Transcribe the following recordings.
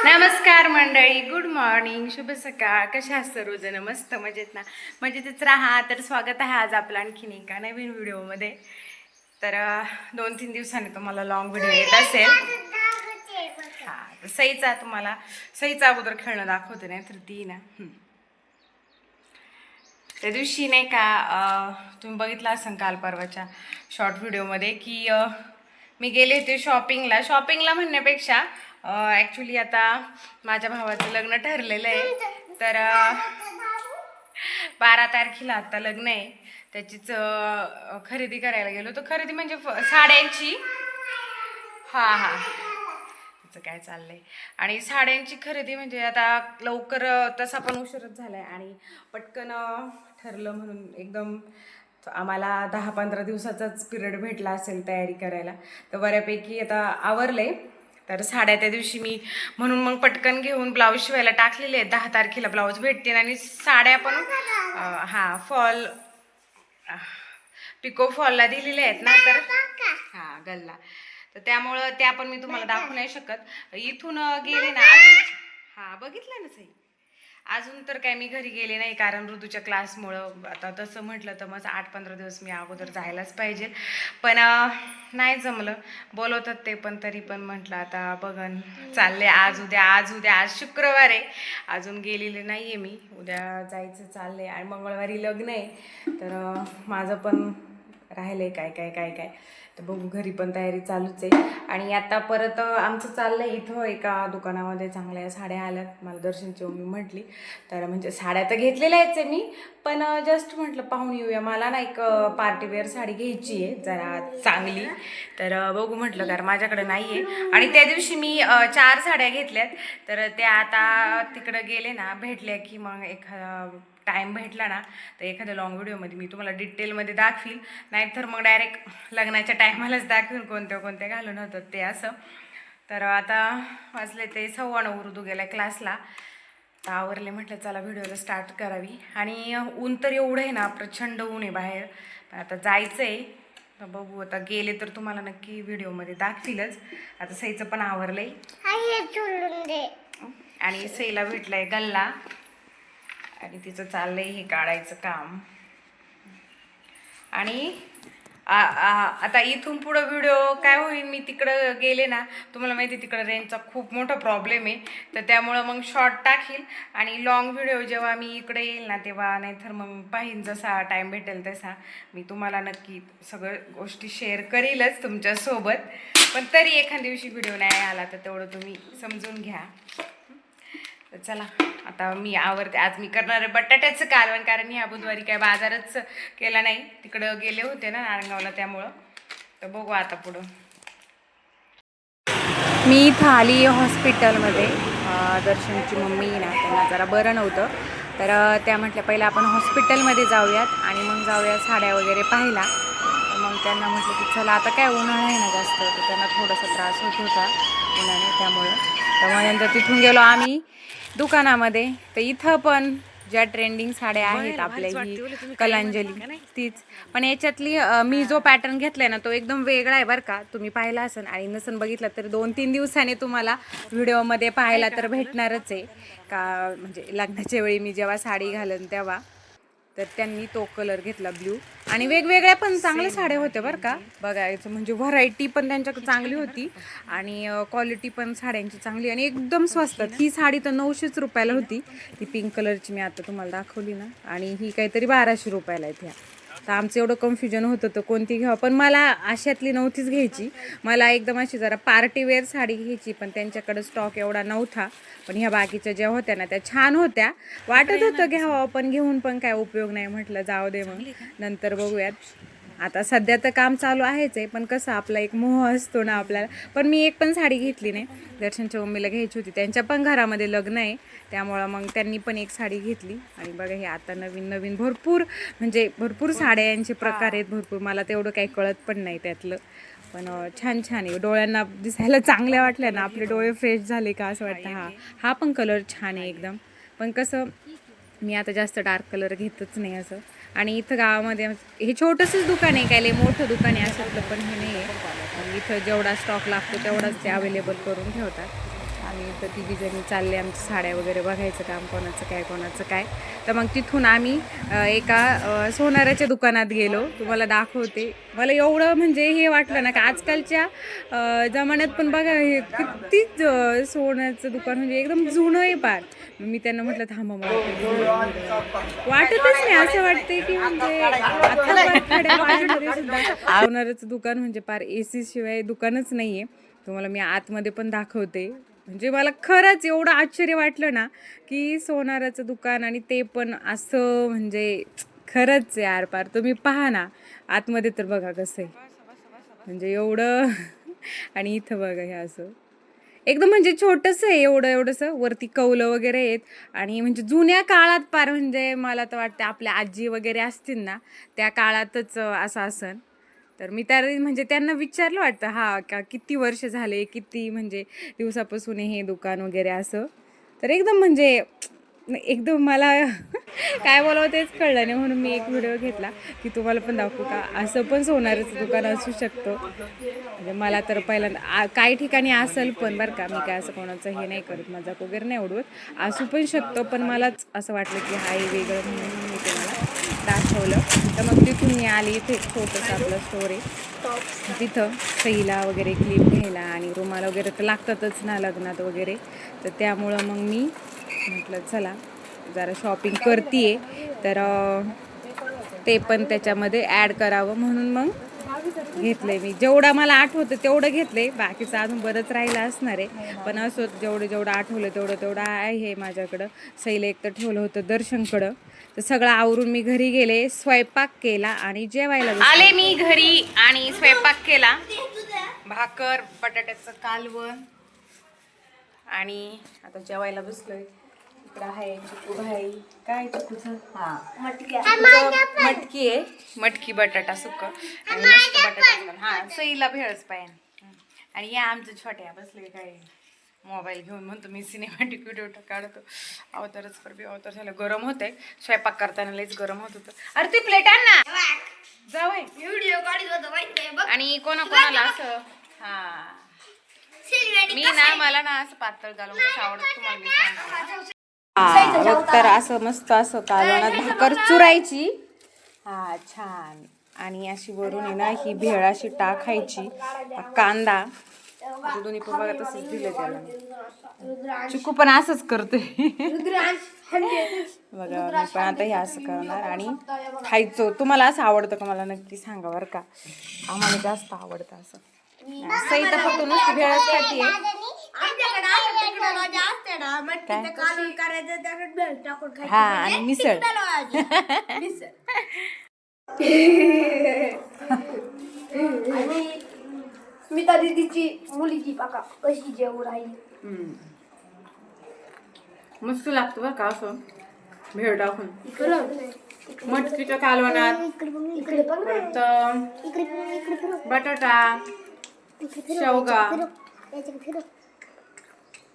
नमस्कार मंडळी, good morning, शुभ सकाळ. कशा आहात सर्वजण? मस्त मजेत ना? मजेतच राहा. तर स्वागत आहे आज आपलं आणखीन एका नवीन व्हिडिओमध्ये. तर 2-3 दिवसांनी तुम्हाला लॉंग व्हिडिओ येत असेल. सईचा अगोदर खेळणं दाखवते, नाही तर ती ना त्या दिवशी नाही का तुम्ही बघितलं असेल काल परवाच्या शॉर्ट व्हिडिओमध्ये की मी गेले होते शॉपिंगला म्हणण्यापेक्षा ॲक्च्युली आता माझ्या भावाचं लग्न ठरलेलं आहे. तर 12 तारखेला आता लग्न आहे. त्याचीच खरेदी करायला गेलो. तर खरेदी म्हणजे साड्यांची. हां त्याचं काय चाललंय. आणि साड्यांची खरेदी म्हणजे आता लवकर तसा पण उशीरच झालाय आणि पटकन ठरलं म्हणून एकदम आम्हाला 10-15 दिवसाचाच पिरियड भेटला असेल तयारी करायला. तर बऱ्यापैकी आता आवरलंय. तर साड्या त्या दिवशी मी म्हणून मग पटकन घेऊन ब्लाऊज शिवायला टाकलेले आहेत. 10 तारखेला ब्लाऊज भेटतील आणि साड्या पण फॉल पिको फॉलला दिलेल्या आहेत ना. तर गल्ला, तर त्यामुळं त्या पण मी तुम्हाला दाखवू नाही शकत. इथून गेले ना अजून बघितलं ना सई. अजून तर काय मी घरी गेले नाही, कारण ऋतूच्या क्लासमुळं. आता तसं म्हटलं तर मग 8-15 दिवस मी अगोदर जायलाच पाहिजे, पण नाही जमलं. बोलवतात ते पण, तरी पण म्हटलं आता बघन चालले आज उद्या. आज शुक्रवार आहे, अजून गेलेले नाही आहे मी. उद्या जायचं चाललंय आणि मंगळवारी लग्न आहे. तर माझं पण राहिलंय काय तर बघू. घरी पण तयारी चालूच आहे. आणि आता परत आमचं चाललंय इथं एका दुकानामध्ये चांगल्या साड्या आल्यात. मला दर्शनची मम्मी म्हटली, तर म्हणजे साड्या तर घेतलेल्या आहेच आहे मी, पण जस्ट म्हटलं पाहून येऊया. मला ना एक पार्टीवेअर साडी घ्यायची आहे जरा चांगली. तर बघू म्हटलं, कारण माझ्याकडे नाही आहे. आणि त्या दिवशी मी 4 साड्या घेतल्यात. तर त्या आता तिकडं गेले ना, भेटल्या की मग एखादा टाईम भेटला ना तर एखाद्या लॉंग व्हिडिओमध्ये मी तुम्हाला डिटेलमध्ये दाखवील. नाहीतर मग डायरेक्ट लग्नाच्या टायमालाच दाखवीन कोणत्या घालून होतात ते असं. तर आता वाजले ते 9:15. ऋतू गेला क्लासला. तर आवरले, म्हटलं चला व्हिडिओला स्टार्ट करावी. आणि ऊन तर एवढं आहे ना, प्रचंड ऊन आहे बाहेर. पण आता जायचं आहे, तर बघू. आता गेले तर तुम्हाला नक्की व्हिडिओमध्ये दाखवीलच. आता सईचं पण आवरलंय आणि सईला भेटलाय गल्ला आणि तिचं चाललंय हे काढायचं काम. आणि आता इथून पुढं व्हिडिओ काय होईल, मी तिकडं गेले ना, तुम्हाला माहिती तिकडं रेंजचा खूप मोठा प्रॉब्लेम आहे. तर त्यामुळं मग शॉर्ट टाकील आणि लॉंग व्हिडिओ जेव्हा मी इकडे येईल ना तेव्हा, नाहीतर मग पाहीन जसा टाईम भेटेल तसा मी तुम्हाला नक्की सगळं गोष्टी शेअर करीलच तुमच्यासोबत. पण तरी एखाद्या दिवशी व्हिडिओ नाही आला तर तेवढं तुम्ही समजून घ्या. तर चला आता मी आवरते. आज मी करणार आहे बटाट्याचं कालवण, कारण ह्या बुधवारी काय बाजारच केला नाही, तिकडं गेले होते ना नारायणगावला, त्यामुळं. तर बघू आता पुढं. मी इथं आली हॉस्पिटलमध्ये. दर्शनची मम्मी ना, त्यांना जरा बरं नव्हतं. तर त्या म्हटल्या पहिलं आपण हॉस्पिटलमध्ये जाऊयात आणि मग जाऊया साड्या वगैरे पाहायला. तर मग त्यांना म्हटलं की चला, आता काय उन्हाळा आहे ना जास्त, तर त्यांना थोडासा त्रास होत होता उन्हाने, त्यामुळं. तर मग नंतर तिथून गेलो आम्ही दुकानामध्ये. तर इथं पण ज्या ट्रेंडिंग साड्या आहेत आपल्या, ही कलांजली तीच. पण याच्यातली मी जो पॅटर्न घेतलाय ना तो एकदम वेगळा आहे बरं का. तुम्ही पाहिला असेल आणि नसन बघितलं तर 2-3 दिवसांनी तुम्हाला व्हिडिओमध्ये पाहायला तर भेटणारच आहे. का म्हणजे लग्नाच्या वेळी मी जेव्हा साडी घालन तेव्हा, तर त्यांनी तो कलर घेतला ब्ल्यू. आणि वेगवेगळ्या पण चांगल्या साड्या होत्या बरं का. बघायचं म्हणजे व्हरायटी पण त्यांच्याकडे चांगली होती आणि क्वालिटी पण साड्यांची चांगली आणि एकदम स्वस्तात. ही साडी तर 900 रुपयाला होती, ती पिंक कलरची मी आता तुम्हाला दाखवली ना. आणि ही काहीतरी 1200 रुपयाला आहेत ह्या. तर आमचं एवढं कन्फ्युजन होतं तर कोणती घ्यावं, पण मला अशातली नव्हतीच घ्यायची. मला एकदम अशी जरा पार्टीवेअर साडी घ्यायची, पण त्यांच्याकडे स्टॉक एवढा नव्हता. पण ह्या बाकीच्या ज्या होत्या ना त्या छान होत्या. वाटत होतं घ्यावं, पण घेऊन पण काय उपयोग नाही, म्हटलं जाऊ दे मग नंतर बघूयात. आता सध्या तर काम चालू आहेच आहे, पण कसं आपला एक मोह असतो ना आपल्याला. पण मी एक पण साडी घेतली नाही. दर्शनच्या मम्मीला घ्यायची होती, त्यांच्या पण घरामध्ये लग्न आहे, त्यामुळं मग त्यांनी पण एक साडी घेतली. आणि बघा हे आता नवीन भरपूर साड्या यांचे प्रकार आहेत भरपूर. मला तेवढं काही कळत पण नाही त्यातलं, पण छान आहे. डोळ्यांना दिसायला चांगल्या वाटल्या ना, आपले डोळे फ्रेश झाले का असं वाटतं. हा पण कलर छान आहे एकदम. पण कसं मी आता जास्त डार्क कलर घेतच नाही असं. आणि इथं गावामध्ये हे छोटंसंच दुकान आहे, काय लय मोठं दुकान आहे असं पण हे नाही आहे. इथं जेवढा स्टॉक लागतो तेवढाच ते अवेलेबल करून ठेवतात. आम्ही तर तिघी जणी चालले आमच्या साड्या वगैरे बघायचं काम, कोणाचं काय. तर मग तिथून आम्ही एका सोनाराच्या दुकानात गेलो. तुम्हाला दाखवते. मला एवढं म्हणजे हे वाटलं ना, की आजकालच्या जमान्यात पण बघा हे किती सोन्याचं दुकान म्हणजे एकदम जुनं आहे पार. मी त्यांना म्हटलं थांबा मला वाटतच नाही, असं वाटतंय की म्हणजे आता खेड्यापाड्यांमध्ये सुद्धा सोनाराचं दुकान म्हणजे पार AC शिवाय दुकानच नाहीये. तुम्हाला मी आतमध्ये पण दाखवते. म्हणजे मला खरंच एवढं आश्चर्य वाटलं ना, की सोनाराचं दुकान आणि ते पण असं म्हणजे खरंच यार पार तुम्ही पहा ना आतमध्ये तर बघा कसं आहे. म्हणजे एवढं आणि इथं बघा हे असं एकदम म्हणजे छोटंसं आहे, एवढंसं वरती कौलं वगैरे आहेत आणि म्हणजे जुन्या काळात पार म्हणजे मला तर वाटतं आपल्या आजी वगैरे असतील ना त्या काळातच असं असन. तर मी त्या म्हणजे त्यांना विचारलं वाटतं हा का किती वर्ष झाले, किती म्हणजे दिवसापासून हे दुकान वगैरे असं. तर एकदम म्हणजे एकदम मला काय बोलावं तेच कळलं नाही, म्हणून मी एक व्हिडिओ घेतला की तुम्हाला पण दाखवू का असं पण सोनाराचं दुकान असू शकतं. म्हणजे मला तर पहिल्यांदा काही ठिकाणी असेल पण बरं का, मी काय असं कोणाचं हे नाही करत, मजाक वगैरे नाही उडवत, असू पण शकतो, पण मलाच असं वाटलं की हा हे वेगळं म्हणून मी तुम्हाला दाखवलं. तर मग तिथून मी आली इथे छोटंसं आपलं स्टोर आहे, तिथं सहीला वगैरे क्लिप घ्यायला आणि रुमाल वगैरे तर लागतातच ना लग्नात वगैरे. तर त्यामुळं मग मी म्हटलं चला जरा शॉपिंग करते तर ते पण त्याच्यामध्ये ॲड करावं म्हणून मग घेतलंय. मी जेवढा मला आठवतं तेवढं घेतलंय, बाकीचं अजून बरंच राहिलं असणार आहे, पण असं जेवढं आठवलं तेवढं आहे माझ्याकडं. सैला एक तर ठेवलं होतं दर्शनकडं. तर सगळं आवरून मी घरी गेले, स्वयंपाक केला आणि जेवायला आले मी घरी आणि स्वयंपाक केला. भाकर, बटाट्याचं कालवण आणि आता जेवायला बसलोय. इकडं आहे चिकू भाई, काय चिकूचं मटकी आहे, मटकी बटाटा सुक्क आणि मस्त बटाटा. हा सईला भेळच पाहिजे. आणि या आमचं छोट्या बसले काय मोबाईल घेऊन, म्हणतो मी सिनेमॅटिक व्हिडिओ काढतो. अवतारच अवतार झालं. गरम होतंय, स्वयंपाक करताना लईच गरम होत होतं. अरे ती प्लेट आण ना जावय व्हिडिओ काढत होतो. आणि कोणाला असं हा मी ना मला ना असं पातळ घालून आवडत तुम्हाला मी सांगते. तर असं मस्त असं कालवणात भाकर चुरायची, हा छान, आणि अशी वरून आहे ना ही भेळ अशी टाकायची, कांदा दोन्ही पण बघा तसंच दिलं त्याला. चिकू पण असंच करते बघा. मी पण आता हे असं करणार आणि खायचं. तुम्हाला असं आवडतं का मला नक्की सांगा बरं का, आम्हाला जास्त आवडतं असं. सई तर फक्त नुसती भेळच खातीये. हा आणि मिसळ स्मिता दीदीची मुलगी बघा कशी जेवू राहिली. मस्त लागतं बरं का असं भेळ टाकून मटकीच्या कालवणात. बटाटा, शेवगा.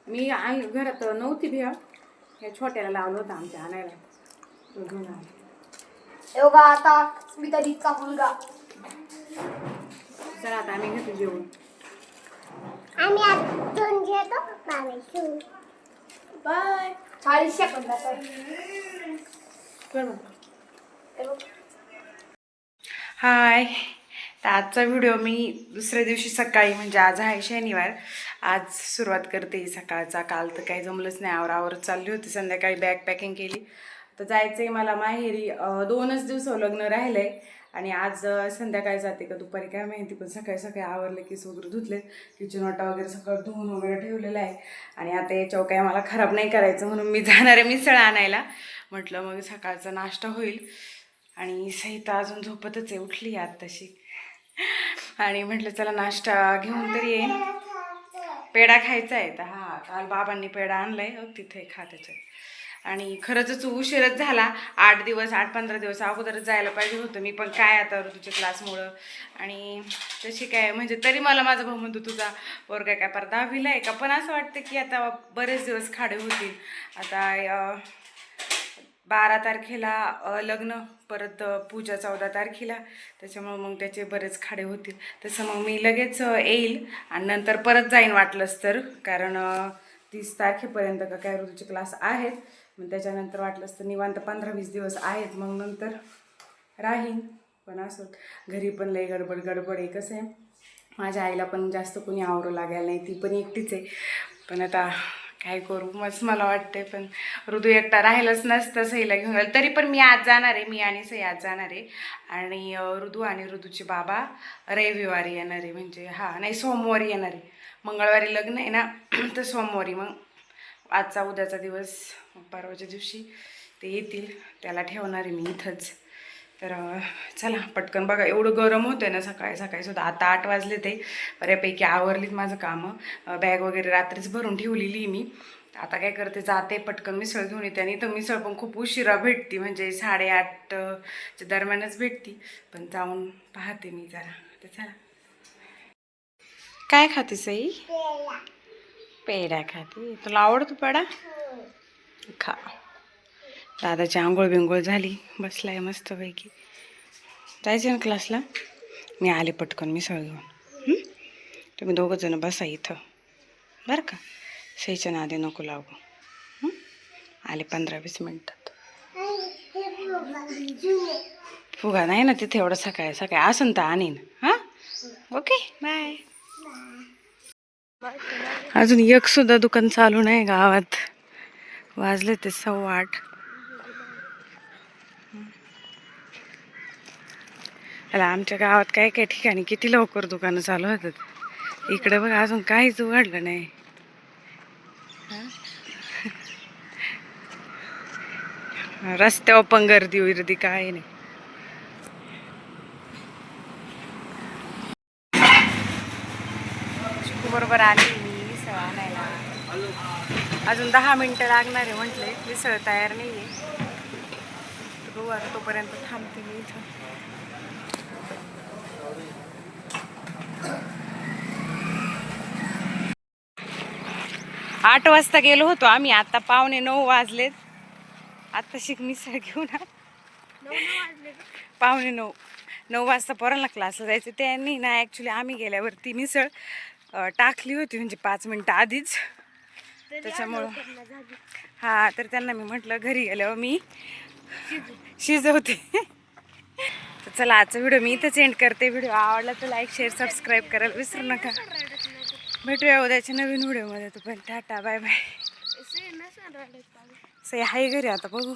मी आई घरात नव्हती भेळ, ह्या छोट्याला लावलं होतं आमच्या आणायला, तो घेऊन आला. योगा आता स्मिता दीदीचा मुलगा. चला आता आम्ही घेतो जेवण. आम्ही आतून घेतो बाय. 40 सेकंदाचा हाय. तर आजचा व्हिडिओ मी दुसऱ्या दिवशी सकाळी, म्हणजे आज आहे शनिवार, आज सुरुवात करते सकाळचा. काल तर काही जमलंच नाही, आवरावर चालली होती. संध्याकाळी बॅग पॅकिंग केली तर जायचं आहे मला माहेरी. 2च दिवस लग्न राहिलं आहे आणि आज संध्याकाळी जाते का दुपारी काय माहिती, पण सकाळी आवरलं केस वगैरे धुतलेत, किचन वाटा वगैरे सगळं धुवून वगैरे ठेवलेलं आहे. आणि आता याच्यावर काय मला खराब नाही करायचं म्हणून मी जाणार आहे मिसळ आणायला. म्हटलं मग सकाळचा नाश्ता होईल. आणि सहिता अजून झोपतच आहे, उठली आहे तशी. आणि म्हटलं चला नाश्ता घेऊन तरी ये. पेढा खायचा आहे तर हा काल बाबांनी पेढा आणलाय, तिथे खा त्याच्यात. आणि खरंच उशीरच झाला. 8-15 दिवस अगोदरच जायला पाहिजे होतं मी, पण काय आता ऋतूच्या क्लासमुळं. आणि तशी काय म्हणजे तरी मला माझा भाऊ म्हणतो तुझा पोरगा काय पार 10वीला आहे का, पण असं वाटतं की आता बरेच दिवस खाडे होतील. आता 12 तारखेला लग्न, परत पूजा 14 तारखेला, त्याच्यामुळं मग त्याचे बरेच खाडे होतील. तसं मग मी लगेच येईल आणि नंतर परत जाईन वाटलंच तर, कारण 30 तारखेपर्यंत का काय ऋतूचे क्लास आहेत. मग त्याच्यानंतर वाटलंच तर निवांत 15-20 दिवस आहेत, मग नंतर राहीन. पण असं घरी पण लई गडबड आहे. कसं आहे, माझ्या आईला पण जास्त कोणी आवरू लागायला नाही, ती पण एकटीच आहे. पण आता काय करू, मस्त मला वाटते. पण ऋतू एकटा राहिलंच नसतं, सईला घेऊन राहिलं. तरी पण मी आज जाणार आहे, मी आणि सई आज जाणार आहे. आणि ऋतू आणि ऋतूचे बाबा रविवारी येणार आहे, म्हणजे नाही सोमवारी येणार आहे. मंगळवारी लग्न आहे ना, तर सोमवारी मग आजचा उद्याचा दिवस, परवाच्या दिवशी ते येतील. त्याला ठेवणार आहे मी इथंच. तर चला पटकन. बघा एवढं गरम होतं आहे ना सकाळी सुद्धा. आता 8 वाजले, ते बऱ्यापैकी आवरलीत माझं कामं. बॅग वगैरे रात्रीच भरून ठेवलेली मी. आता काय करते, जाते पटकन मिसळ घेऊन येते. आणि इथं मिसळ पण खूप उशिरा भेटती, म्हणजे 8:30च्या दरम्यानच भेटती. पण जाऊन पाहते मी जरा. तर चला. काय खाते सई? पेढा खाते. तुला आवडतो पेढा? खा. दादाची आंघोळ बिंघोळ झाली, बसलाय मस्तपैकी. जायचं ना क्लासला? मी आले पटकन मिसळ घेऊन. तुम्ही दोघं जण बसा इथं बरं का, सईच्या नादी नको लागू. आले 15-20 मिनिटात. फुगा नाही ना तिथे एवढं सकाळी असन तर आणीन. हां, ओके, बाय. अजून एक सुद्धा दुकान चालू नाही गावात. वाजले ते 8:15. त्याला आमच्या गावात काही ठिकाणी किती लवकर दुकानं चालू होतात. इकडे बघ अजून काहीच उघडलं नाही. रस्त्यावर पण गर्दी विर्दी काय नाही. बरोबर आली मी मिसळ आणायला. अजून 10 मिनिटं लागणार आहे म्हटले. मिसळ तयार नाही आहे. बघू आता, तोपर्यंत थांबते मी इथं. आठ वाजता गेलो होतो आम्ही, आता 8:45 वाजलेत. आता शिक मिसळ घेऊन 9:45 वाजता पोरांना क्लासला जायचं. त्यांनी ना ॲक्च्युली आम्ही गेल्यावरती मिसळ टाकली होती, म्हणजे 5 मिनिटं आधीच. त्याच्यामुळं तर त्यांना मी म्हटलं घरी गेल्यावर मी शिजवते. तर चला, आजचा व्हिडिओ मी इथंच एंड करते. व्हिडिओ आवडला तर लाईक शेअर सबस्क्राईब करायला विसरू नका. भेटूया उद्याच्या नवीन व्हिडिओमध्ये. तोपर्यंत टाटा बाय बाय. सई हाय घरी आता, बघू.